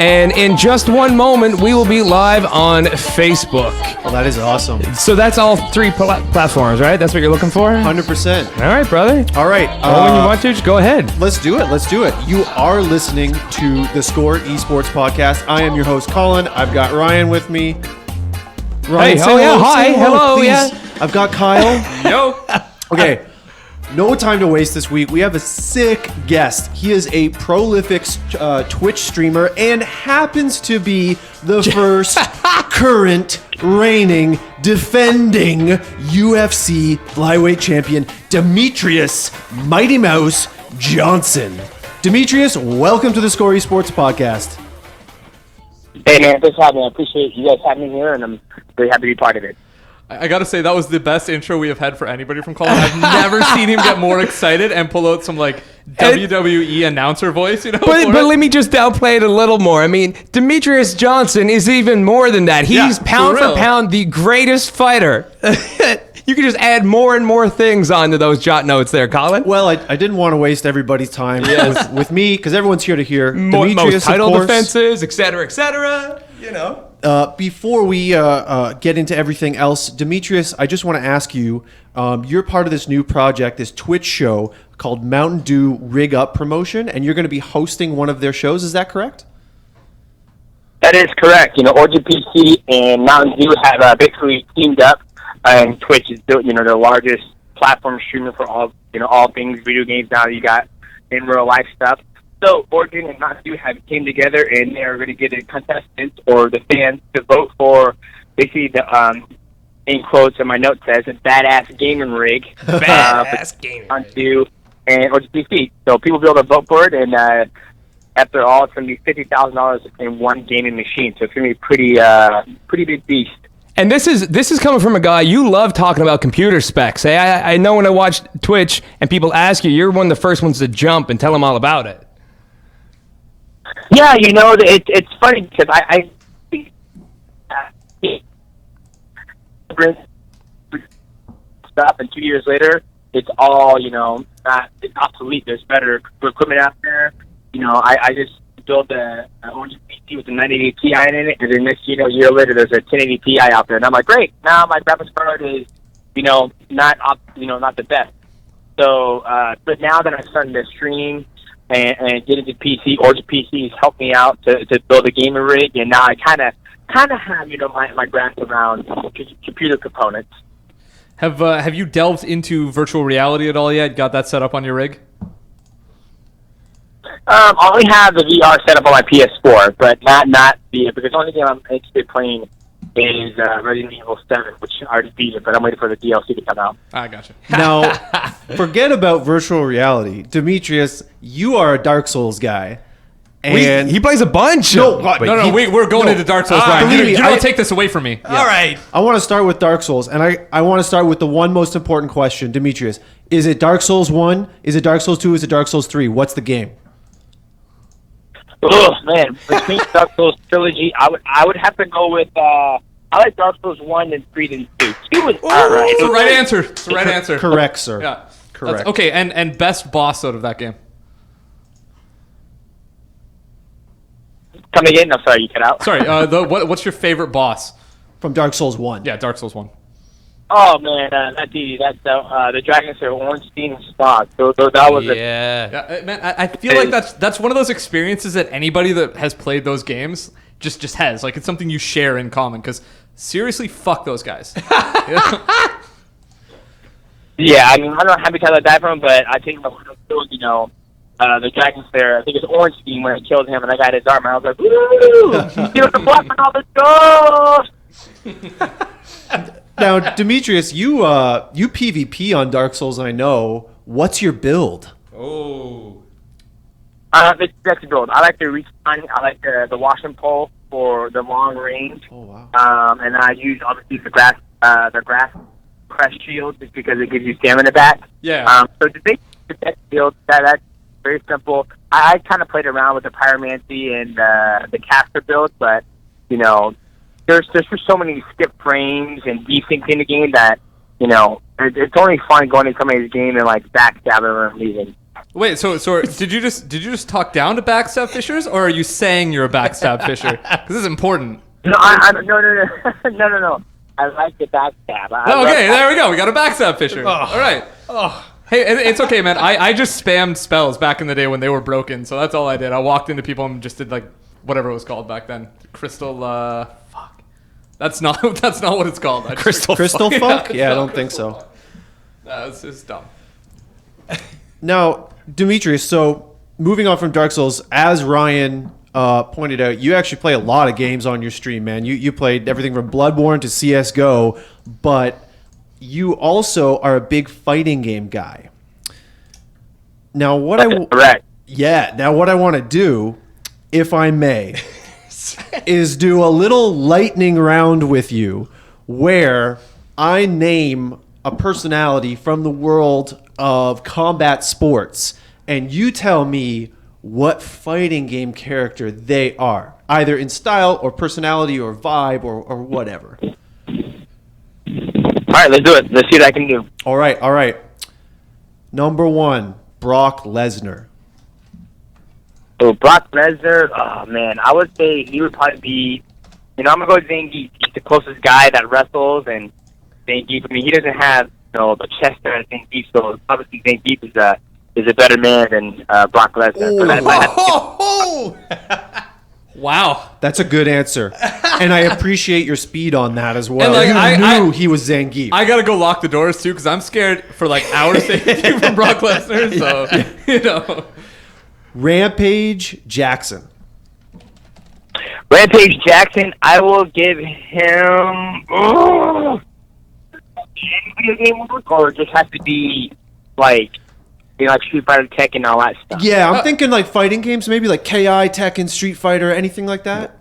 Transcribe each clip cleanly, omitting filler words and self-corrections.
And in just one moment, we will be live on Facebook. Well, that is awesome. So that's all three platforms, right? That's what you're looking for? 100%. All right, brother. All right. When you want to, just go ahead. Let's do it. You are listening to theScore Esports Podcast. I am your host, Colin. I've got Ryan with me. Ryan, hey, hi. Hello, please. yeah. I've got Kyle. Yo. Okay. No time to waste this week. We have a sick guest. He is a prolific Twitch streamer and happens to be the first current reigning defending UFC Flyweight champion, Demetrious Mighty Mouse Johnson. Demetrious, welcome to the theScore Esports Podcast. Hey man, thanks for having me. I appreciate you guys having me here, and I'm very happy to be part of it. I gotta say, that was the best intro we have had for anybody from Colin. I've never seen him get more excited and pull out some like WWE announcer voice, you know. But let me just downplay it a little more. I mean, Demetrious Johnson is even more than that. He's pound for pound the greatest fighter. You can just add more and more things onto those jot notes there, Colin. Well, I didn't want to waste everybody's time with me, because everyone's here to hear most title defenses, et cetera, you know. Before we get into everything else, Demetrious, I just want to ask you, you're part of this new project, this Twitch show called Mountain Dew Rig Up Promotion, and you're going to be hosting one of their shows. Is that correct? That is correct. You know, OGPC and Mountain Dew have basically teamed up, and Twitch is the largest platform streaming for all things video games. Now you got in real life stuff. So Origin and Mountain Dew have came together, and they are going to get the contestants or the fans to vote for basically the in quotes in my note says a badass gaming rig. Badass gaming Mountain Dew and OGPC. So people will be able to vote for it, and after all, it's going to be $50,000 in one gaming machine. So it's going to be pretty big beast. And this is coming from a guy, you love talking about computer specs. Hey, I know when I watch Twitch and people ask you, you're one of the first ones to jump and tell them all about it. Yeah, you know, it's funny because I stuff, and 2 years later, it's all, it's obsolete. There's better equipment out there. You know, I just built a Orange PC with a 980 Ti in it, and then next year later, there's a 1080 Ti out there, and I'm like, great. Now my graphics card is, not the best. So, but now that I'm starting to stream and get into PC, Origin PCs helped me out to build a gaming rig, and now I kind of have my grasp around computer components. Have you delved into virtual reality at all yet? Got that set up on your rig? I only have the VR set up on my PS4, but not because the only game I'm interested in playing is Resident Evil 7, which I already beat it, but I'm waiting for the DLC to come out. I gotcha. Now, forget about virtual reality. Demetrious, you are a Dark Souls guy. And he plays a bunch. We're going into Dark Souls, Ryan. You don't take this away from me. All right. I want to start with Dark Souls, and I want to start with the one most important question, Demetrious. Is it Dark Souls 1? Is it Dark Souls 2? Is it Dark Souls 3? What's the game? Oh man, between Dark Souls trilogy, I would have to go with I like Dark Souls 1 and 3 and 2. 2 is alright. It's the right answer. It's the right answer. Correct, sir. Yeah. Correct. Okay, and best boss out of that game. Come again? I'm sorry, you cut out. Sorry, what's your favorite boss? From Dark Souls 1. Yeah, Dark Souls 1. Oh man, that's the Dragon Slayer, Ornstein and Spock. That was man, I feel like that's one of those experiences that anybody that has played those games just has. Like, it's something you share in common, because seriously, fuck those guys. Yeah, I mean, I don't know how many times I died from him, but I think the Dragon Slayer, I think it's Ornstein when I killed him and I got his armor. I was like, woo! Give us a block and all the ghosts! Now, Demetrious, you PvP on Dark Souls, I know. What's your build? Oh. It's sexy build. I like the reach time. I like the washing pole for the long range. Oh, wow. And I use, obviously, the grass crest shield just because it gives you stamina back. Yeah. So the big build, that's very simple. I kind of played around with the pyromancy and the caster build, but, there's just so many skip frames and desync in the game that, it's only fun going into somebody's game and, backstabbing or leaving. Wait, so did you just talk down to backstab fishers, or are you saying you're a backstab fisher? Because this is important. No, no. I like the backstab. Okay, there we go. We got a backstab fisher. All right. Hey, it's okay, man. I just spammed spells back in the day when they were broken, so that's all I did. I walked into people and just did like whatever it was called back then. Crystal. Fuck. That's not what it's called. Crystal fuck? Yeah, I don't think so. No, it's dumb. Now, Demetrious, so moving on from Dark Souls, as Ryan pointed out, you actually play a lot of games on your stream, man. You played everything from Bloodborne to CSGO, but you also are a big fighting game guy. Now, what I want to do, if I may, is do a little lightning round with you where I name a personality from the world of combat sports, and you tell me what fighting game character they are, either in style or personality or vibe or whatever. All right, let's do it. Let's see what I can do. All right. Number 1, Brock Lesnar. So Brock Lesnar, oh man, I would say he would probably be, I'm gonna go with Zangief. He's the closest guy that wrestles, and Zangief. I mean, he doesn't have the chest that Zangief, so obviously Zangief is a better man than Brock Lesnar. Wow, that's a good answer, and I appreciate your speed on that as well. And I knew he was Zangief. I gotta go lock the doors too because I'm scared for like our safety from Brock Lesnar. So Rampage Jackson. Rampage Jackson, I will give him. Video game work, or just has to be like Street Fighter, Tekken, and all that stuff. Yeah, I'm thinking like fighting games, maybe like KI, Tekken, Street Fighter, anything like that.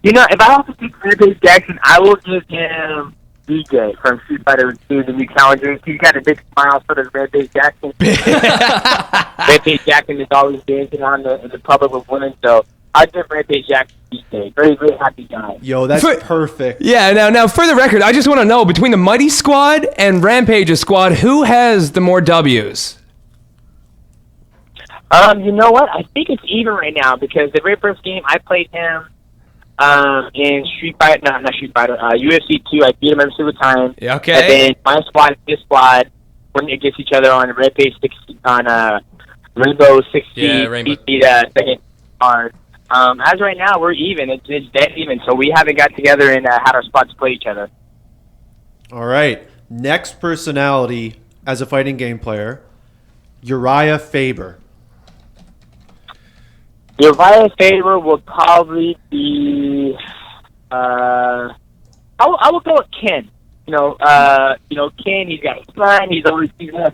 If I have to pick Rampage Jackson, I will give him DJ from Street Fighter 2, the new challenger. He's got a big smile, so does Rampage Jackson. Rampage Jackson is always dancing on the public with women, so I'll give Rampage Jackson DJ. Very, very happy guy. Yo, that's perfect. Yeah, now for the record, I just want to know, between the Mighty Squad and Rampage's squad, who has the more W's? You know what? I think it's even right now because the very first game I played him in Street Fighter, not Street Fighter, UFC 2. I beat him every single time. Yeah, okay. And then my squad and his squad went against each other on Rampage 6, on Rainbow 6. Yeah, Rainbow. Beat second card. As right now, we're even. It's dead even, so we haven't got together and had our spots play each other. All right. Next personality as a fighting game player, Uriah Faber. Uriah Faber will probably be. I will go with Ken. Ken. He's got a son. He's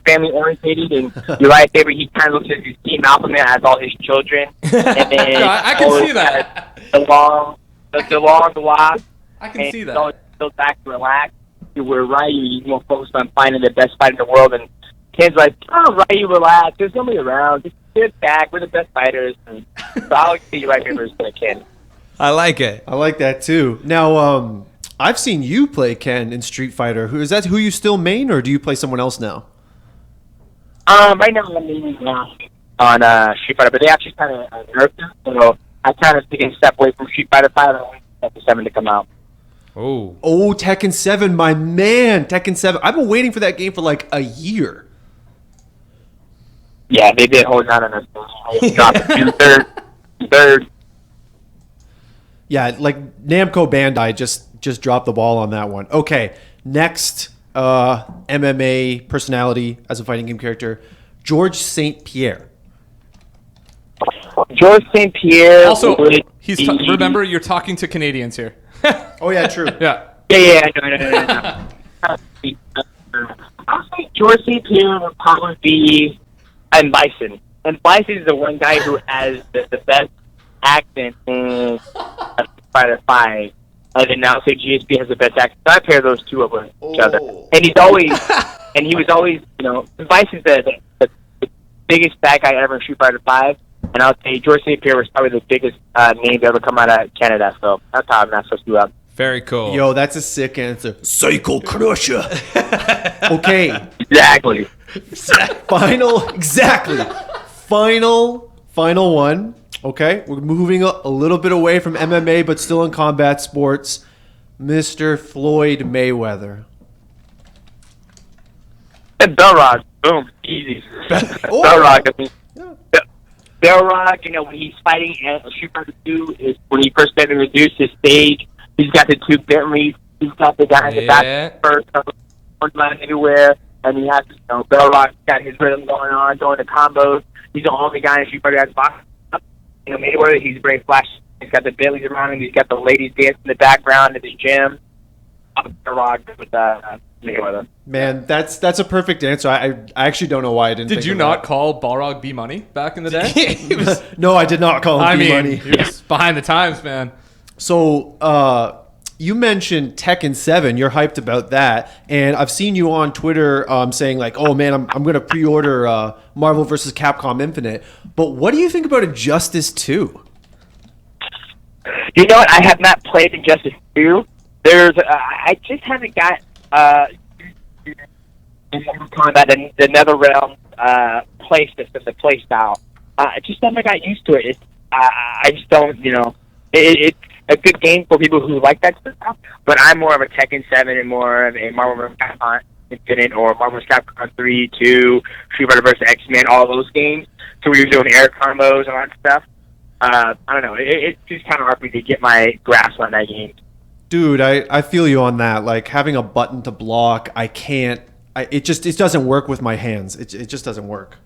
family orientated, and Uriah Faber. He kind of looks at his team alpha man, has all his children, and then I can see that. The long walk. I can see that. Always back to relax. Where Ryu, he's more focused on finding the best fight in the world, and Ken's like, "Oh, Ryu, relax. There's nobody around. Just sit back. We're the best fighters." And so I like to see Uriah Faber as Ken. I like it. I like that too. Now, I've seen you play Ken in Street Fighter. Is that who you still main, or do you play someone else now? Right now I'm mainly on Street Fighter, but they actually kind of nerfed him, so I kind of taken a step away from Street Fighter 5 and wait for Tekken 7 to come out. Oh, Tekken 7, my man, Tekken 7. I've been waiting for that game for like a year. Yeah, they did hold on us. Dropped it third. Yeah, like Namco Bandai just dropped the ball on that one. Okay, next MMA personality as a fighting game character, George St. Pierre. George St. Pierre. Also, remember, you're talking to Canadians here. Oh yeah, true. Yeah. Yeah. No. I'll say George St. Pierre would probably be and Bison. And Bison is the one guy who has the best accent in Fighter 5. And then now say GSP has the best accent. So I pair those two up with each other. And he was always, Bison's the biggest bad guy ever in Street Fighter 5. And I'll say George St. Pierre was probably the biggest name to ever come out of Canada. So that's how I'm not supposed to do up. Very cool. Yo, that's a sick answer. Psycho Crusher. Okay. Exactly. Final one. Okay, we're moving a little bit away from MMA, but still in combat sports. Mr. Floyd Mayweather. Belrock, boom, easy. Oh. Belrock, I mean, Belrock, you know, when he's fighting Street Fighter 2, is when he first got introduced his stage. He's got the two Bentleys. He's got the guy in the back first, one line everywhere, and he has, you know, Belrock got his rhythm going on, doing the combos. He's the only guy in Street Fighter that's boxing up. You know, Mayweather, he's very flashy. He's got the Bentleys around him. He's got the ladies dancing in the background at the gym. Belrock with Mayweather. Man, that's a perfect answer. I actually don't know why I didn't. Did think you of not that. call Balrog B Money back in the day? No, I did not call him B-Money. He was behind the times, man. So, you mentioned Tekken 7. You're hyped about that, and I've seen you on Twitter saying like, "Oh man, I'm going to pre-order Marvel vs. Capcom Infinite." But what do you think about Injustice 2? You know what? I have not played Injustice 2. I just haven't got the NetherRealm play system, the play style. I just haven't got used to it. I just don't, you know, it's a good game for people who like that stuff, but I'm more of a Tekken 7 and more of a Marvel vs. Capcom Infinite or Marvel vs. Capcom 3, 2, Street Fighter vs. X-Men, all those games. So we were doing air combos and all that stuff. I don't know. It's just kind of hard for me to get my grasp on that game. Dude, I feel you on that. Like having a button to block, I can't. It doesn't work with my hands. It just doesn't work.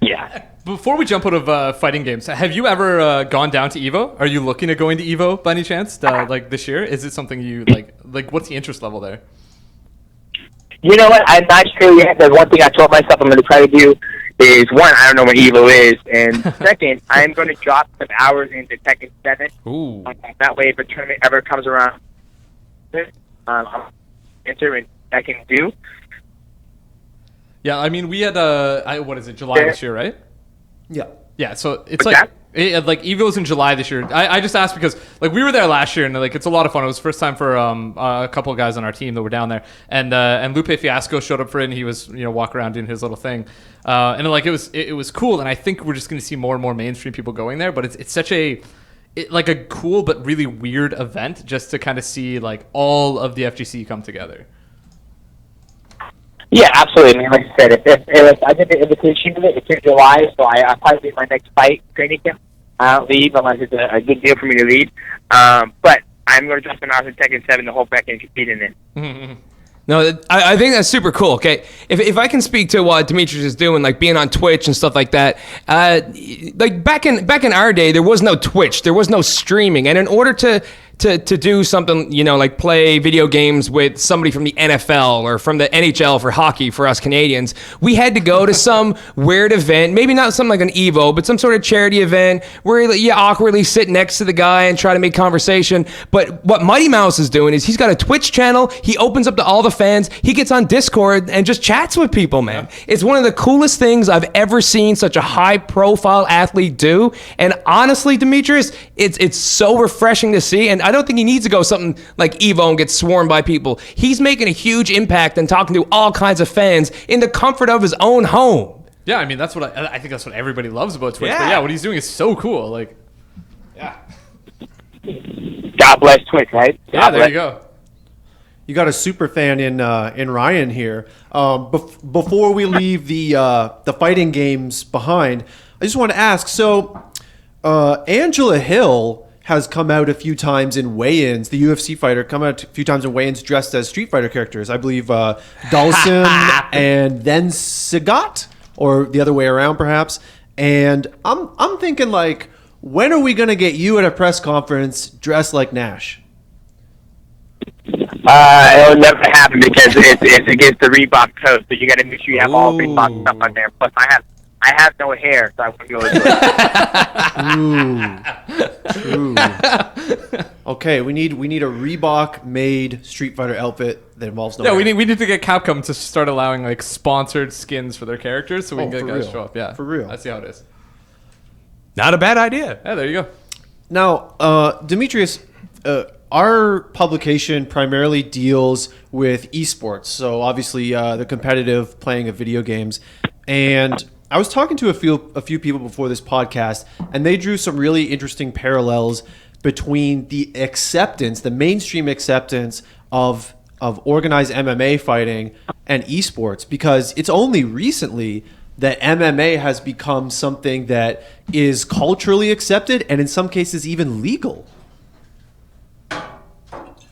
Yeah. Before we jump out of fighting games, have you ever gone down to EVO? Are you looking at going to EVO by any chance, like this year? Is it something you like? Like, what's the interest level there? You know what? I'm not sure yet. There's one thing I told myself I'm going to try to do is, one, I don't know what EVO is, and second, I'm going to drop some hours into Tekken 7. Ooh. That way, if a tournament ever comes around, I'll enter and I can do. Yeah, I mean, we had what is it, July this year, right? Yeah. Yeah, so it's What's like EVO's in July this year. I just asked because like we were there last year and like it's a lot of fun. It was the first time for a couple of guys on our team that were down there, and Lupe Fiasco showed up for it and he was walking around doing his little thing, and like it was cool. And I think we're just going to see more and more mainstream people going there. But it's such a cool but really weird event just to kind of see like all of the FGC come together. Yeah, absolutely. I mean, like I said, if I get the invitation to it, it's in July, so I probably leave my next fight training camp. I don't leave unless it's a good deal for me to leave. But I'm going to drop an hours in Tekken 7 the whole back and compete in it. Mm-hmm. No, I think that's super cool. Okay, if I can speak to what Demetrious is doing, like being on Twitch and stuff like that, like back in our day, there was no Twitch, there was no streaming, and in order to do something, like play video games with somebody from the NFL or from the NHL for hockey for us Canadians, we had to go to some weird event, maybe not something like an Evo, but some sort of charity event where you awkwardly sit next to the guy and try to make conversation. But what Mighty Mouse is doing is he's got a Twitch channel, he opens up to all the fans, he gets on Discord and just chats with people, man. Yeah. It's one of the coolest things I've ever seen such a high-profile athlete do, and honestly, Demetrious, it's so refreshing to see, and I don't think he needs to go something like Evo and get swarmed by people. He's making a huge impact and talking to all kinds of fans in the comfort of his own home. Yeah, I mean, that's what I think that's what everybody loves about Twitch. Yeah. But yeah, what he's doing is so cool. Like, yeah. God bless Twitch, right? Yeah, there you go. You got a super fan in Ryan here. Before we leave the fighting games behind, I just want to ask. So, Angela Hill has come out a few times in weigh-ins. The UFC fighter come out a few times in weigh-ins dressed as Street Fighter characters. I believe Dawson and then Sagat, or the other way around perhaps. And I'm thinking like, when are we gonna get you at a press conference dressed like Nash? It'll never happen because it's against the Reebok code. So you got to make sure you have all Reebok stuff on there. Plus, I have no hair, so I wouldn't be able to do it. True. Okay, we need a Reebok made Street Fighter outfit that involves no Yeah, hair. we need to get Capcom to start allowing like sponsored skins for their characters so we can get guys real. show up. Yeah, For real. I see how it is. Not a bad idea. Yeah, there you go. Now, Demetrious, our publication primarily deals with esports. So obviously the competitive playing of video games. And I was talking to a few people before this podcast, and they drew some really interesting parallels between the acceptance, the mainstream acceptance of organized MMA fighting and esports, because it's only recently that MMA has become something that is culturally accepted and in some cases even legal.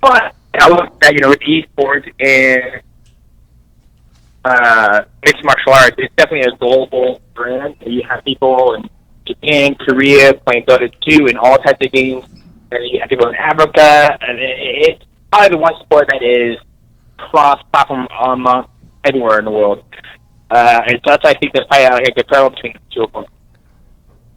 But I look at, with esports and mixed martial arts, it's definitely a global brand. You have people in Japan, Korea playing Dota 2 and all types of games. And you have people in Africa. And it's probably the one sport that is cross-platform among anywhere in the world. And so that's, I think, there's probably a good parallel between the two of them.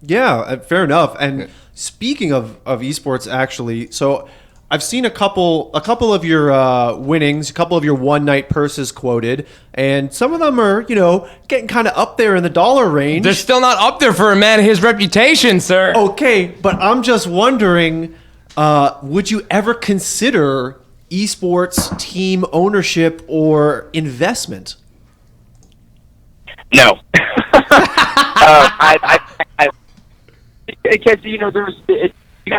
Yeah, fair enough. And speaking of esports, actually, so I've seen a couple of your winnings, a couple of your one-night purses quoted, and some of them are, getting kind of up there in the dollar range. They're still not up there for a man of his reputation, sir. Okay, but I'm just wondering, would you ever consider esports team ownership or investment? No. Because you got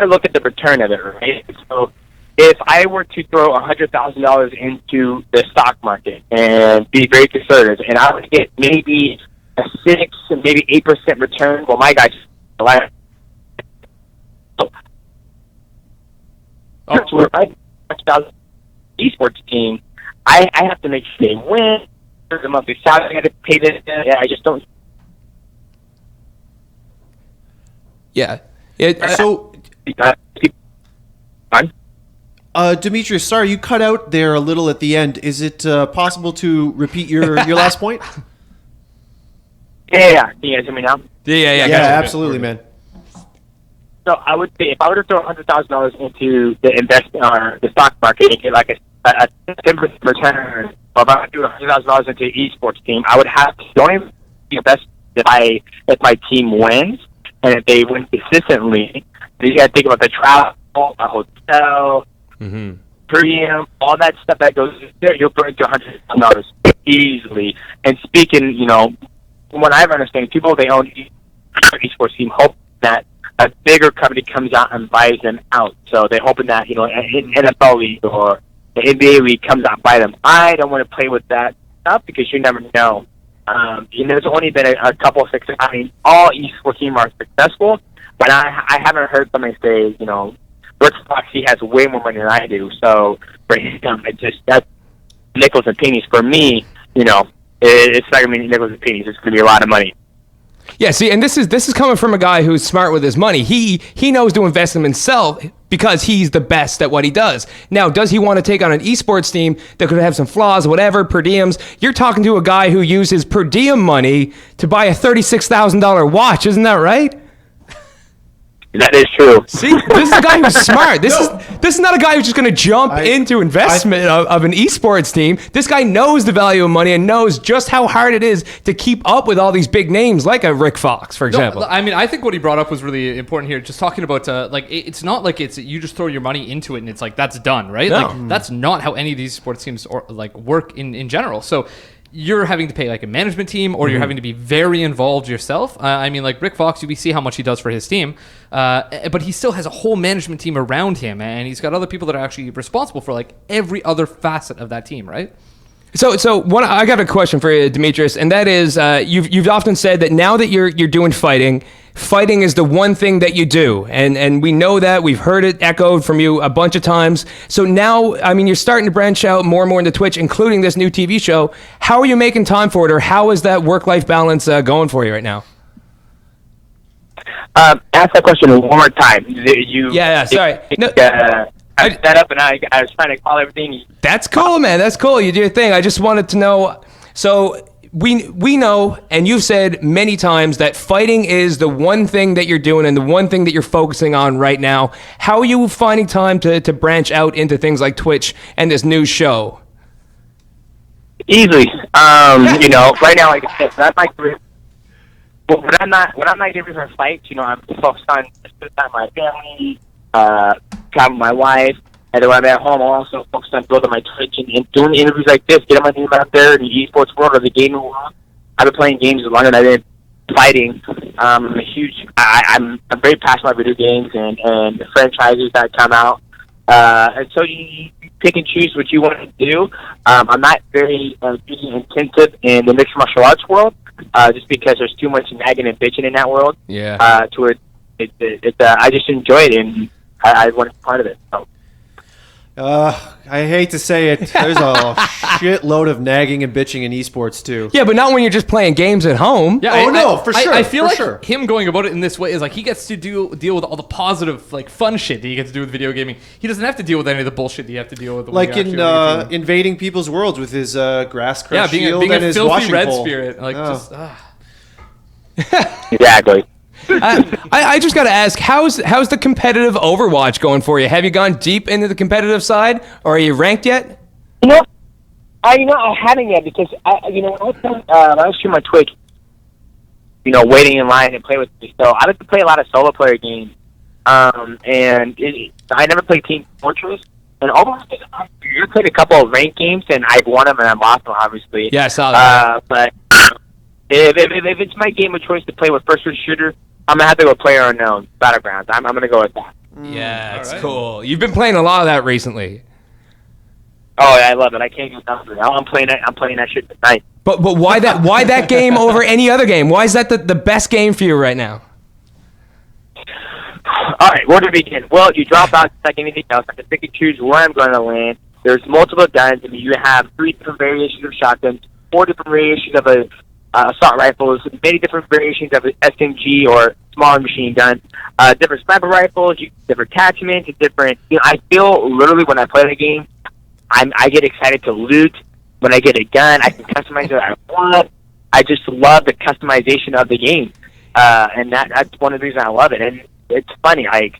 to look at the return of it, right? So if I were to throw $100,000 into the stock market and be very conservative, and I would get maybe a 6, maybe 8% return, well, my guys, where I esports team, I have to make sure they win. There's a monthly salary I got to pay this. Yeah, I just don't. Yeah. Demetrious, sorry, you cut out there a little at the end. Is it possible to repeat your last point? Yeah. Can you guys hear me now? Yeah, absolutely, man. So I would say if I were to throw $100,000 into the investment or the stock market and get like a 10% return, or if I would do $100,000 into an esports team, I would have to only invest if my team wins, and if they win consistently, then you got to think about the travel, a hotel, per diem, all that stuff that goes there. You'll burn to $100,000 easily. And speaking, from what I've understood, people they own esports team hope that a bigger company comes out and buys them out. So they're hoping that an NFL league or the NBA league comes out and buy them. I don't want to play with that stuff because you never know. There's only been a couple of success. I mean, all esports teams are successful, but I haven't heard somebody say, Rick Fox, he has way more money than I do. So for him, that's nickels and pennies. For me, it's not going to be nickels and pennies. It's going to be a lot of money. Yeah, see, and this is coming from a guy who's smart with his money. He knows to invest in himself because he's the best at what he does. Now, does he want to take on an esports team that could have some flaws, whatever, per diems? You're talking to a guy who uses per diem money to buy a $36,000 watch, isn't that right? That is true. See, this is a guy who's smart. This is not a guy who's just going to jump into investment of an esports team. This guy knows the value of money and knows just how hard it is to keep up with all these big names like a Rick Fox, for example. No, I mean, I think what he brought up was really important here. Just talking about it's not like you just throw your money into it and it's like that's done, right? No. Like that's not how any of these sports teams work in general. So you're having to pay like a management team or you're having to be very involved yourself. I mean, like Rick Fox, we see how much he does for his team, but he still has a whole management team around him, and he's got other people that are actually responsible for like every other facet of that team, right? So I got a question for you, Demetrious, and that is, you've often said that now that you're doing fighting is the one thing that you do, and we know that. We've heard it echoed from you a bunch of times. So now, I mean, you're starting to branch out more and more into Twitch, including this new TV show. How are you making time for it, or how is that work-life balance going for you right now? Ask that question one more time. Sorry. I set up and I was trying to call everything. That's cool, man. That's cool. You do your thing. I just wanted to know. So we know, and you've said many times that fighting is the one thing that you're doing and the one thing that you're focusing on right now. How are you finding time to branch out into things like Twitch and this new show? Easily. Right now, like I said, that's my career. But when I'm not getting ready for fights, I'm focused on spending time with my family, time with my wife, And then when I'm at home, I'm also focused on building my Twitch and doing interviews like this, getting my name out there in the esports world or the gaming world. I've been playing games as long as I've been fighting. I'm very passionate about video games and the franchises that come out. And so you pick and choose what you want to do. I'm not very intensive in the mixed martial arts world, just because there's too much nagging and bitching in that world. Yeah. To it, I just enjoy it, and I want to be part of it. So. I hate to say it, there's a shitload of nagging and bitching in esports too. Yeah, but not when you're just playing games at home. Yeah, for sure. I feel for like sure. him going about it in this way is like he gets to deal with all the positive, like fun shit that he gets to do with video gaming. He doesn't have to deal with any of the bullshit that you have to deal with. Like in invading people's worlds with his grass crushed shield being and a his filthy washing red pole. spirit. Like Exactly. I just got to ask, how's the competitive Overwatch going for you? Have you gone deep into the competitive side, or are you ranked yet? I haven't yet because when I was streaming my Twitch, waiting in line and play with me. So I like to play a lot of solo player games, and I never played Team Fortress. And Overwatch, I played a couple of ranked games, and I've won them and I've lost them, obviously. Yeah, I saw that. But if it's my game of choice to play with first-person shooter, I'm gonna have to go PlayerUnknown Battlegrounds. I'm gonna go with that. Yeah, it's cool. You've been playing a lot of that recently. Oh, yeah, I love it. I can't get enough of it. I'm playing that shit tonight. But why that game over any other game? Why is that the best game for you right now? All right, where to begin? Well, you drop out like anything else. I can pick and choose where I'm going to land. There's multiple guns. I mean, you have 3 different variations of shotguns, 4 different variations of assault rifles, many different variations of an SMG or smaller machine gun, different sniper rifles, different attachments, different. I feel literally when I play the game, I get excited to loot. When I get a gun, I can customize it I want. I just love the customization of the game, and that's one of the reasons I love it. And it's funny, I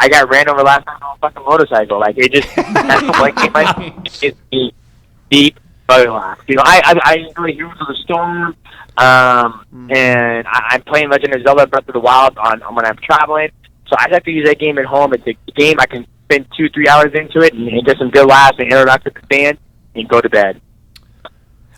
got ran over last time on a fucking motorcycle. Like it just that's like it's deep laugh. I enjoy Heroes of the Storm, and I'm playing Legend of Zelda Breath of the Wild on when I'm traveling. So I have to use that game at home. It's a game I can spend 2-3 hours into it and get some good laughs and interact with the fans and go to bed.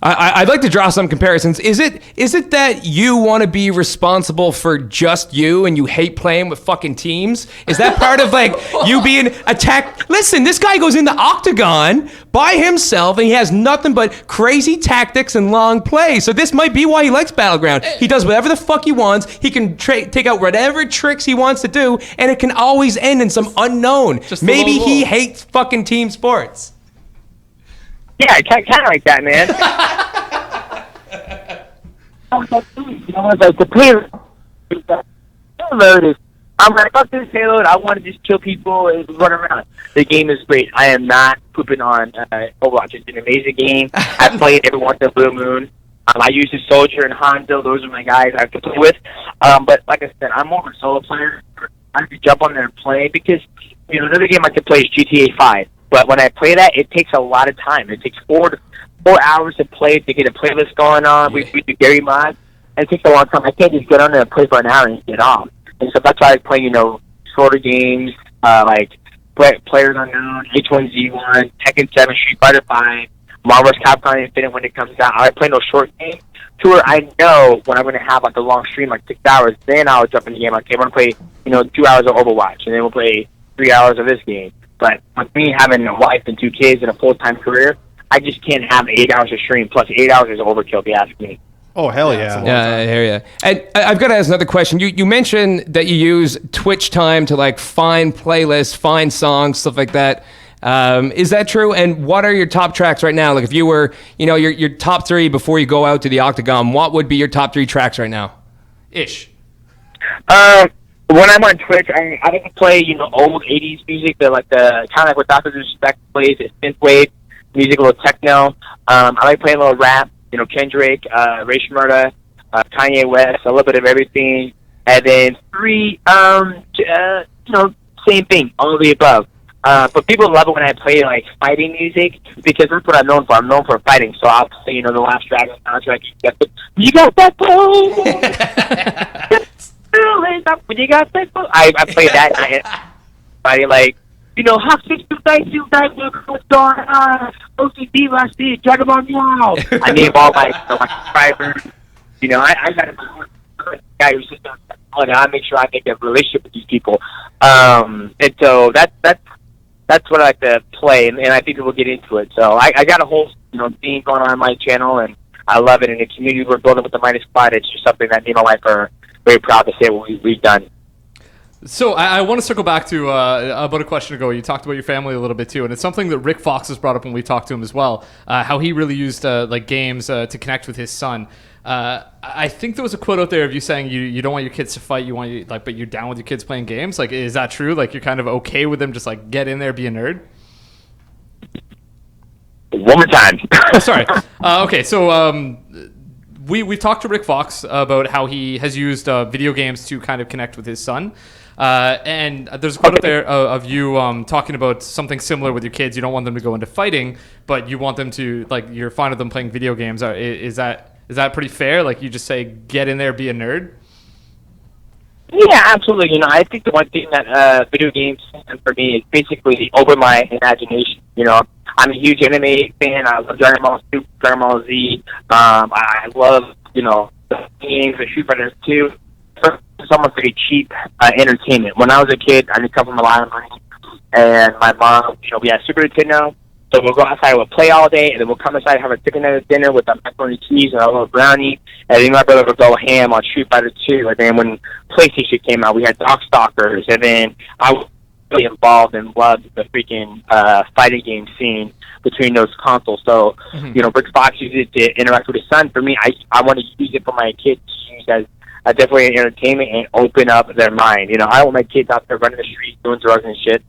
I'd like to draw some comparisons. Is it that you want to be responsible for just you and you hate playing with fucking teams? Is that part of like you being attacked? Listen, this guy goes in the octagon by himself and he has nothing but crazy tactics and long plays. So this might be why he likes Battleground. He does whatever the fuck he wants. He can take out whatever tricks he wants to do, and it can always end in some unknown. Maybe he hates fucking team sports. Yeah, kind of like that, man. Like the payload is, I'm like, fuck this payload. I want to just kill people and run around. The game is great. I am not pooping on Overwatch. It's an amazing game. I play it every once in a blue moon. I use the Soldier and Hanzo. Those are my guys I have to play with. But like I said, I'm more of a solo player. I have to jump on there and play because another game I could play is GTA 5. But when I play that, it takes a lot of time. It takes 4 hours to play to get a playlist going on. We do Gary mods, and it takes a long time. I can't just get on there and play for an hour and get off. And so that's why I play, shorter games like PlayerUnknown, H1Z1, Tekken 7, Street Fighter 5, Marvel's Capcom Infinite when it comes out. I play those short games to where I know when I'm going to have like a long stream, like 6 hours. Then I'll jump in the game. Okay, we're going to play 2 hours of Overwatch, and then we'll play 3 hours of this game. But with me having a wife and 2 kids and a full-time career, I just can't have 8 hours of stream. Plus 8 hours is overkill, if you ask me. Oh, hell yeah. Yeah, I hear you. And I've got to ask another question. You mentioned that you use Twitch time to like find playlists, find songs, stuff like that. Is that true? And what are your top tracks right now? Like if you were, your top 3 before you go out to the Octagon, what would be your top 3 tracks right now? Ish. When I'm on Twitch, I like to play, old 80s music, kind of like what Dr. Disrespect plays, it's synthwave music, a little techno. I like playing a little rap, Kendrick, Ray Shmurda, Kanye West, a little bit of everything. And then 3, same thing, all of the above. But people love it when I play, like, fighting music, because that's what I'm known for. I'm known for fighting. So I'll play, The Last Dragon soundtrack. You got that phone! When you got that phone! I play that. Fighting, like, Hot 625, what's going on? OCD last year, Dragon Ball Meow. I name all my subscribers. I got a guy who's just I make sure I make a relationship with these people. And so that's what I like to play, and I think we'll get into it. So I got a whole thing going on my channel, and I love it. And the community we're building with the Minus Squad, it's just something that me and my wife are very proud to say what we've done. So I want to circle back to about a question ago. You talked about your family a little bit too, and it's something that Rick Fox has brought up when we talked to him as well. How he really used like games to connect with his son. I think there was a quote out there of you saying you don't want your kids to fight, but you're down with your kids playing games. Like, is that true? Like, you're kind of okay with them just like get in there, be a nerd? One more time. Oh, sorry. Okay, so we've talked to Rick Fox about how he has used video games to kind of connect with his son. And there's a quote out there of you talking about something similar with your kids. You don't want them to go into fighting, but you want them to, like, you're fine with them playing video games. Is that pretty fair? Like, you just say, get in there, be a nerd? Yeah, absolutely. I think the one thing that video games for me is basically open my imagination. I'm a huge anime fan. I love Dragon Ball Super, Dragon Ball Z. I love, the games, the Street Fighter 2. It's almost like a cheap entertainment. When I was a kid, I didn't come from a lot of money, and my mom, we had Super Nintendo, so we'll go outside, we'll play all day, and then we'll come inside and have a chicken dinner with a macaroni and cheese and a little brownie, and then my brother would go ham on Street Fighter 2, and then when PlayStation came out, we had Darkstalkers, and then I was really involved and loved the freaking fighting game scene between those consoles. So, Rick Fox used it to interact with his son. For me, I want to use it for my kids to use as definitely an entertainment and open up their mind. I don't want my kids out there running the streets, doing drugs and shit.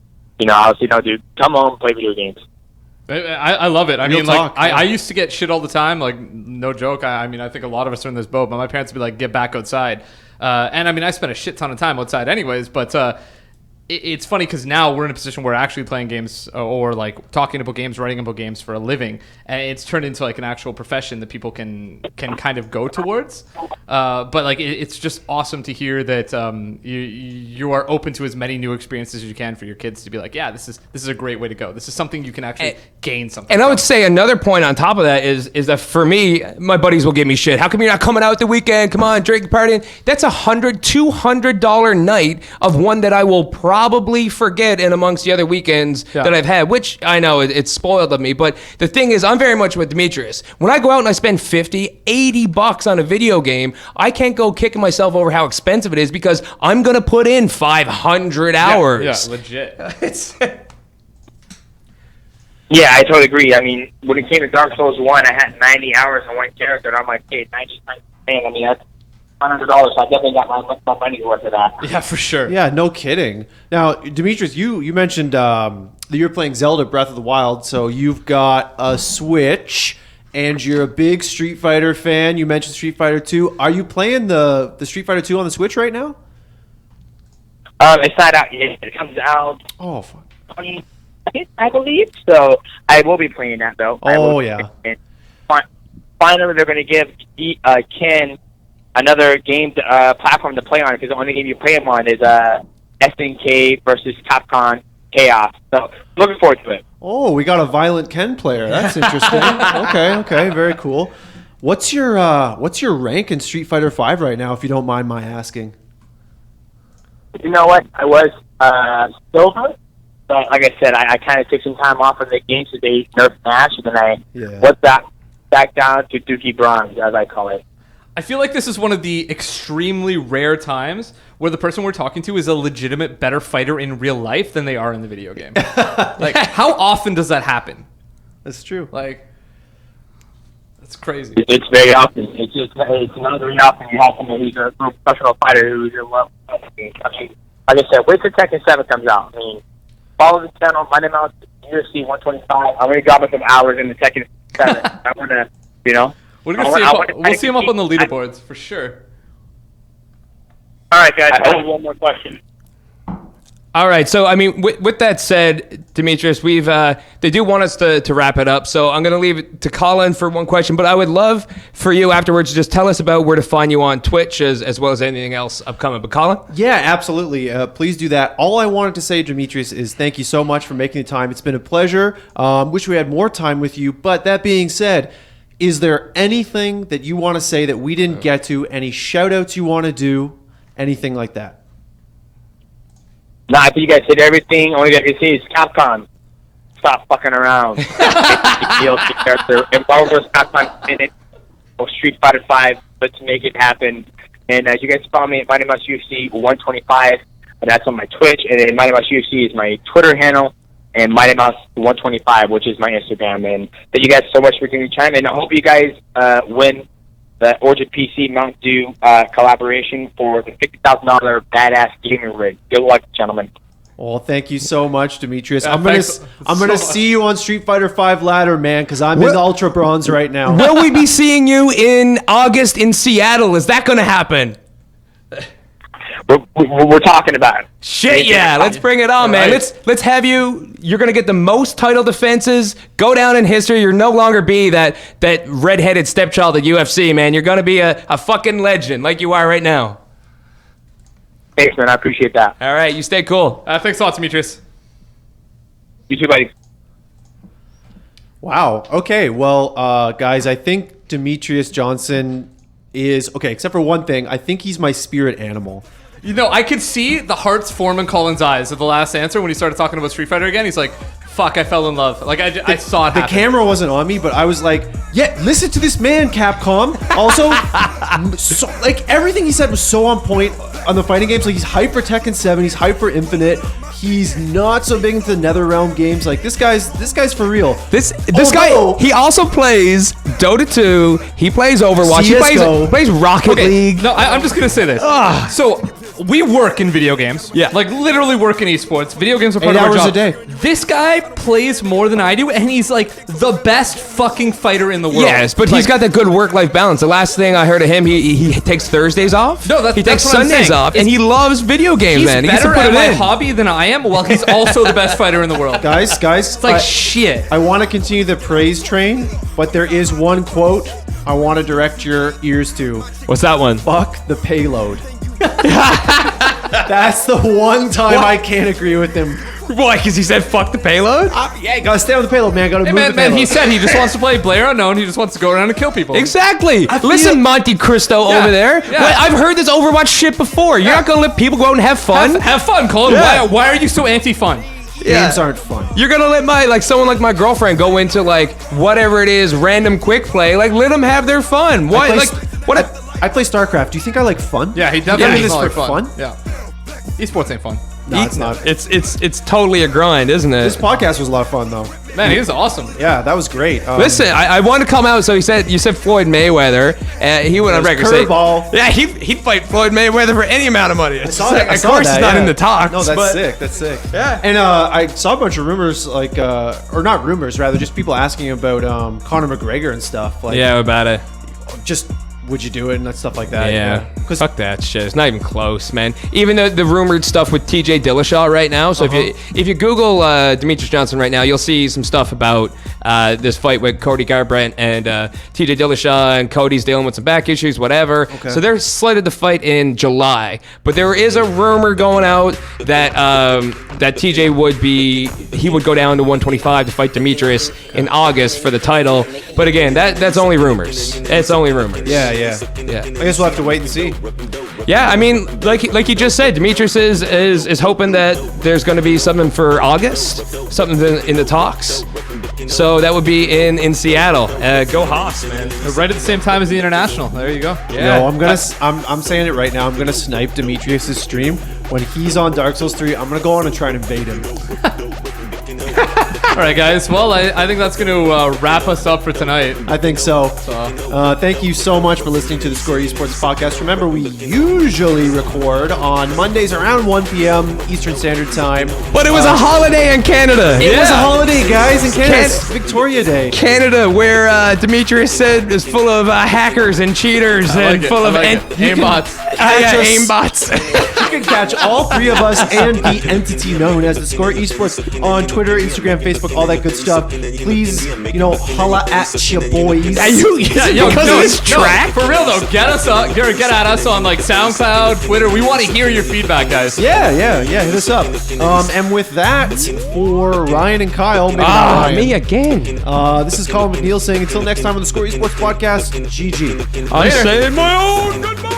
I'll say, no, dude, come home and play video games. I love it. Real talk, I used to get shit all the time. Like, no joke. I think a lot of us are in this boat, but my parents would be like, get back outside. And I spent a shit ton of time outside anyways, but it's funny because now we're in a position where we're actually playing games or like talking about games, writing about games for a living, and it's turned into like an actual profession that people can kind of go towards. But like it's just awesome to hear that you are open to as many new experiences as you can for your kids to be like, yeah, this is a great way to go. This is something you can actually gain something. And from. I would say another point on top of that is that for me, my buddies will give me shit. How come you're not coming out the weekend? Come on, drink, partying. That's $200 night of one that I will probably forget in amongst the other weekends that I've had, which I know it's spoiled of me. But the thing is, I'm very much with Demetrious. When I go out and I spend $50-$80 on a video game, I can't go kicking myself over how expensive it is because I'm going to put in 500 hours. Yeah, legit. Yeah, I totally agree. When it came to Dark Souls 1, I had 90 hours on one character, and I'm like, hey, 90 times, man, that's $100, so I definitely got my money's worth of that. Yeah, for sure. Yeah, no kidding. Now, Demetrious, you mentioned that you're playing Zelda Breath of the Wild, so you've got a Switch, and you're a big Street Fighter fan. You mentioned Street Fighter 2. Are you playing the Street Fighter 2 on the Switch right now? It's not out yet. It comes out. Oh, fuck. I believe so. I will be playing that though. Oh yeah. Finally, they're going to give Ken another game platform to play on because the only game you play him on is SNK versus Capcom Chaos. So looking forward to it. Oh, we got a violent Ken player. That's interesting. Okay, very cool. What's your rank in Street Fighter V right now, if you don't mind my asking? You know what? I was silver. But like I said, I kind of took some time off of the game so they nerfed Nash, and then I went back down to Dookie Bronze, as I call it. I feel like this is one of the extremely rare times where the person we're talking to is a legitimate better fighter in real life than they are in the video game. Like, how often does that happen? That's true. Like, that's crazy. It's very often. It's not very often you have someone who's a professional fighter who's in love with the game. Like I said, wait till Tekken 7 comes out. Follow the channel, find them out, UFC 125. I'm going to drop some hours in the Tekken 7. I want to, We're gonna we'll see him up on the leaderboards for sure. All right, guys. I have one more question. All right, so I mean, with that said, Demetrious, they do want us to wrap it up, so I'm going to leave it to Colin for one question, but I would love for you afterwards to just tell us about where to find you on Twitch as well as anything else upcoming. But Colin? Yeah, absolutely. Please do that. All I wanted to say, Demetrious, is thank you so much for making the time. It's been a pleasure. Wish we had more time with you, but that being said, is there anything that you want to say that we didn't get to? Any shout-outs you want to do? Anything like that? Nah, I think you guys hit everything. Only thing I can say is Capcom. Stop fucking around. DLC character. If Marvel's Capcom in it, or Street Fighter 5, let's make it happen. And you guys follow me at Mighty Mouse UFC 125, and that's on my Twitch. And then Mighty Mouse UFC is my Twitter handle, and Mighty Mouse 125, which is my Instagram. And thank you guys so much for giving me time. And I hope you guys win the Origin PC Mount Dew collaboration for the $50,000 badass gaming rig. Good luck, gentlemen. Well, thank you so much, Demetrious. Yeah, I'm gonna see you on Street Fighter 5 ladder, man, because I'm in Ultra Bronze right now. Will we be seeing you in August in Seattle? Is that going to happen? We're talking about it. Shit, yeah. Let's bring it on, man. right. Let's have you. You're going to get the most title defenses, go down in history. You're no longer be that redheaded stepchild at UFC, man. You're going to be a fucking legend like you are right now. Thanks, man. I appreciate that. All right, you stay cool. Thanks a lot, Demetrious. You too, buddy. Wow. Okay. Well, guys, I think Demetrious Johnson is okay, except for one thing. I think he's my spirit animal. You know, I could see the hearts form in Colin's eyes at the last answer when he started talking about Street Fighter again. He's like, fuck, I fell in love. Like, I saw it happen. The camera wasn't on me, but I was like, yeah, listen to this man, Capcom. Also, like, everything he said was so on point on the fighting games. Like, he's hyped for Tekken 7. He's hyped for Infinite. He's not so big into the NetherRealm games. Like, this guy's for real. This guy, he also plays Dota 2. He plays Overwatch. CS:GO. He plays Rocket League. No, I'm just going to say this. So, we work in video games. Yeah. Like, literally work in esports. Video games are part 8 of our hours job. a day. This guy plays more than I do, and he's, like, the best fucking fighter in the world. Yes, but he's got that good work-life balance. The last thing I heard of him, he takes Thursdays off. No, he takes that's what I'm Sundays saying. off, and he loves video games. He's Man, he gets to better put at it my in. hobby than I am, while he's also the best fighter in the world. Guys, It's like, shit. I want to continue the praise train, but there is one quote I want to direct your ears to. What's that one? Fuck the payload. That's the one time I can't agree with him. Why? Because he said fuck the payload? Yeah, gotta stay on the payload, man. Gotta Hey, move the man, payload. he said he just wants to play PlayerUnknown. He just wants to go around and kill people. Exactly. feel- Listen, Monte Cristo Yeah, over there. yeah. Wait, I've heard this Overwatch shit before. You're not going to let people go out and have fun? Have fun, Colin. Yeah. Why are you so anti-fun? Games aren't fun. You're going to let someone like my girlfriend go into, like, whatever it is, random quick play. Like, let them have their fun. What? play Like, what? I play StarCraft. Do you think I like fun? Yeah, he Yeah, definitely this doesn't is like for fun. fun? Yeah. Esports ain't fun. No, it's not. It's totally a grind, isn't it? This podcast was a lot of fun, though. Man, he is awesome. Yeah, that was great. Listen, I want to come out. So you said Floyd Mayweather. He went on There's record saying, curveball. yeah, he'd fight Floyd Mayweather for any amount of money. I saw that. Of course, he's not in the talks. No, that's but- sick. That's sick. Yeah. And I saw a bunch of rumors, like, or not rumors, rather, just people asking about Conor McGregor and stuff. Like, Yeah, about it. just would you do it and stuff like that? Yeah, Because fuck that shit. It's not even close, man. Even the rumored stuff with TJ Dillashaw right now. So if you Google Demetrious Johnson right now, you'll see some stuff about this fight with Cody Garbrandt and TJ Dillashaw, and Cody's dealing with some back issues, whatever. Okay. So they're slated to fight in July. But there is a rumor going out that that TJ would go down to 125 to fight Demetrious in August for the title. But again, that's only rumors. It's only rumors. yeah. Yeah. I guess we'll have to wait and see. Yeah, I mean, like you just said, Demetrious is hoping that there's going to be something for August, something in the talks. So that would be in Seattle. Go Haas, man. Right at the same time as the International. There you go. Yeah. No, I'm saying it right now. I'm gonna snipe Demetrius' stream when he's on Dark Souls 3. I'm gonna go on and try and invade him. All right, guys. Well, I think that's going to wrap us up for tonight. I think so. Thank you so much for listening to the Score Esports podcast. Remember, we usually record on Mondays around 1 p.m. Eastern Standard Time. But it was a holiday in Canada. It was a holiday, guys, in Canada. Can- It's Victoria Day. Canada, where Demetrious said is full of hackers and cheaters I like and it. full I of like it. Aimbots. catch us. Aimbots. You can catch all three of us and the entity known as theScore Esports on Twitter, Instagram, Facebook, all that good stuff. Please, holla at ya boys. Yo, Because of this track? For real though, get at us on like SoundCloud, Twitter. We want to hear your feedback, guys. Yeah, hit us up. And with that, for Ryan and Kyle, maybe not Ryan, me again. this is Colin McNeil saying until next time on the Score Esports Podcast, GG. I'm saying my own goodbye.